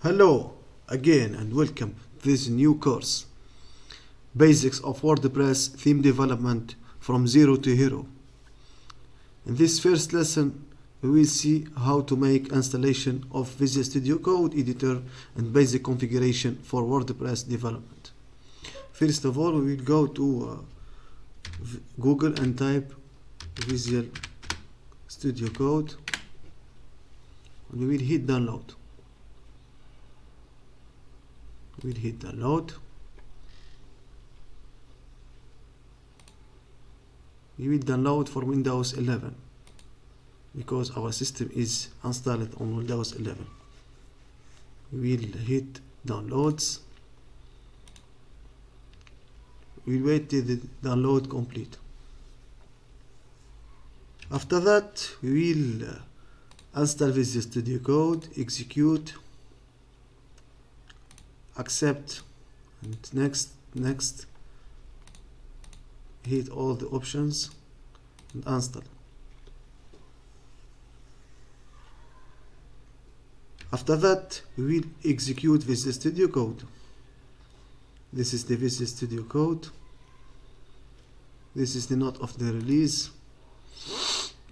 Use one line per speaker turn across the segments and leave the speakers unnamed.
Hello again and welcome to this new course, Basics of WordPress Theme Development from Zero to Hero. In this first lesson, we will see how to make installation of Visual Studio Code Editor and basic configuration for WordPress development. First of all, we will go to Google and type Visual Studio Code and we will hit download. We'll hit download. We will download for Windows 11 because our system is installed on Windows 11. We will hit downloads. We'll wait till the download complete. After that, we will install Visual Studio Code, execute, accept, and next, hit all the options and install. After that, we will execute Visual Studio Code. This is the Visual Studio Code. This is the note of the release.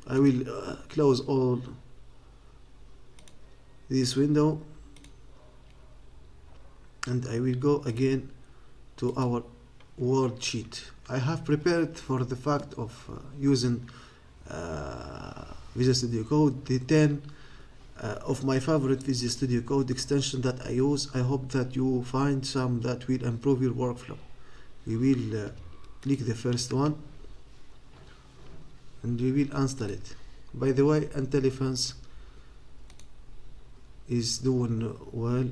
I will close all this window and I will go again to our word sheet. I have prepared for the fact of using Visual Studio Code the 10 of my favorite Visual Studio Code extension that I use. I hope that you find some that will improve your workflow. We will click the first one and we will install it. By the way, IntelliFence is doing well.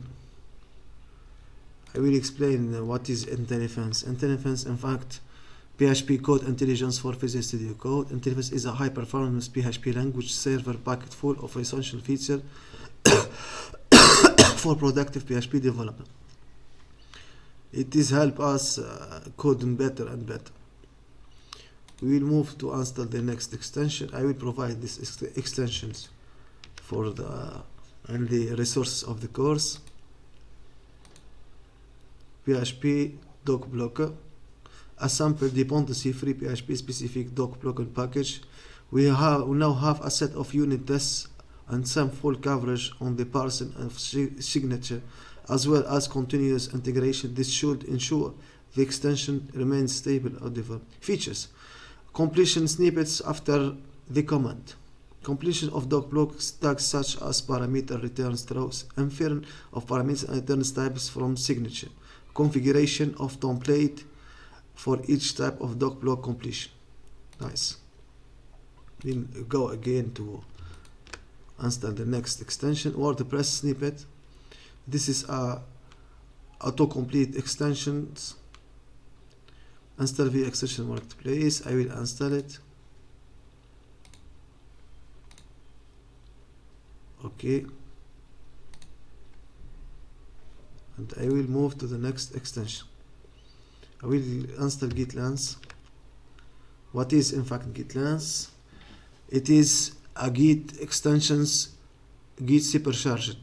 I will explain what is IntelliFence. IntelliFence, in fact, PHP Code Intelligence for Visual Studio Code. IntelliFence is a high-performance PHP language server packed full of essential features for productive PHP development. It is help us coding better and better. We will move to install the next extension. I will provide these extensions for the resources of the course. PHP doc blocker, a sample dependency-free PHP specific doc blocker package. We now have a set of unit tests and some full coverage on the parsing of signature, as well as continuous integration. This should ensure the extension remains stable or develop. Features: completion snippets after the command, completion of doc block tags such as parameter returns throws, inference of parameters and returns types from signature, configuration of template for each type of doc block completion. Nice. We'll go again to install the next extension, WordPress snippet. This is a autocomplete extensions. Install via extension marketplace. I will install it. Okay. And I will move to the next extension. I will install GitLens. What is in fact GitLens? It is a Git extensions, Git supercharged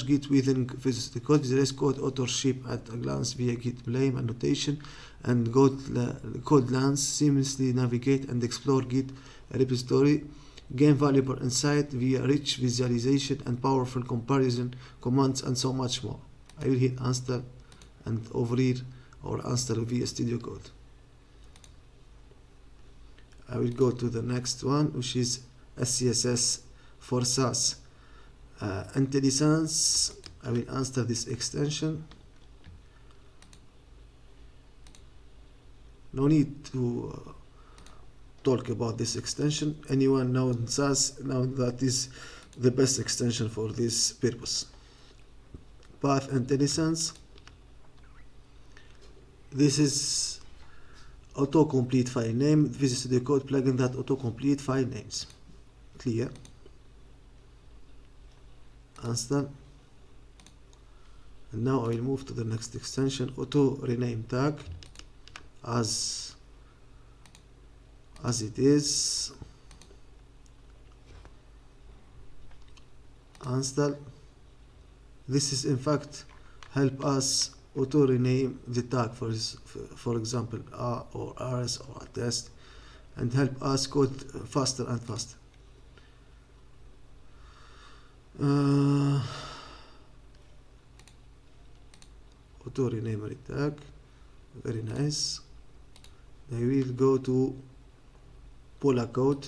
Git within Visual Studio Code. There is code authorship at a glance via Git blame annotation and code lens seamlessly navigate and explore Git repository. Gain valuable insight via rich visualization and powerful comparison commands and so much more. I will hit install and over here or install via Studio Code. I will go to the next one, which is CSS for SaaS. IntelliSense. I will install this extension. No need to talk about this extension. Anyone knows SaaS now that is the best extension for this purpose. Path IntelliSense. This is autocomplete file name, Visual Studio Code plugin that autocomplete file names. Clear. Install. And now I will move to the next extension, auto rename tag as it is. Install. This is in fact help us auto rename the tag for example or rs or test, and help us code faster and faster. Auto rename tag, very nice. I will go to Polar code.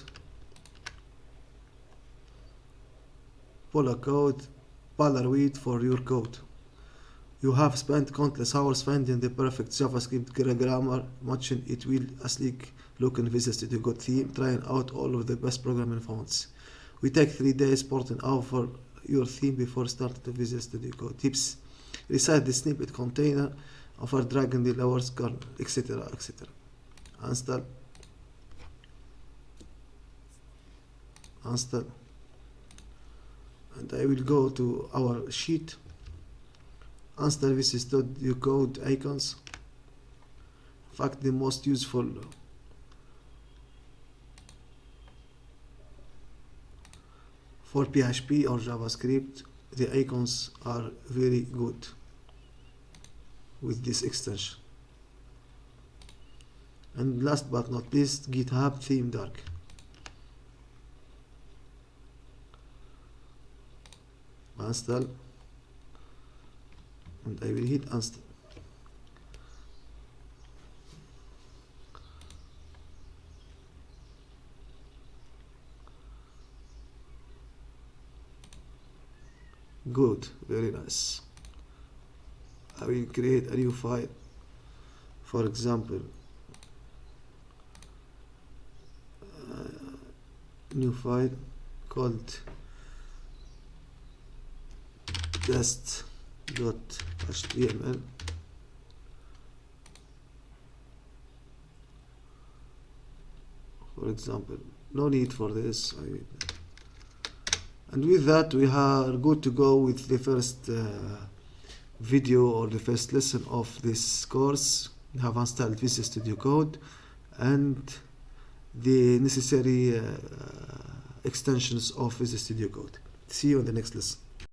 Polar code, Polaroid for your code. You have spent countless hours finding the perfect JavaScript grammar, matching it with a sleek looking Visual Studio Code theme, trying out all of the best programming fonts. We take 3 days porting over your theme before starting the Visual Studio Code. Tips: recite the snippet container, after dragging the lower kernel, etc. etc. Install. And I will go to our sheet. Install Visual Studio Code icons. In fact, the most useful for PHP or JavaScript. The icons are very good with this extension. And last but not least, GitHub theme dark. Install, and I will hit install. Good, very nice. I will create a new file, for example new file called test.html. For example, no need for this. And with that, we are good to go with the first video or the first lesson of this course. We have installed Visual Studio Code and the necessary extensions of Visual Studio Code. See you in the next lesson.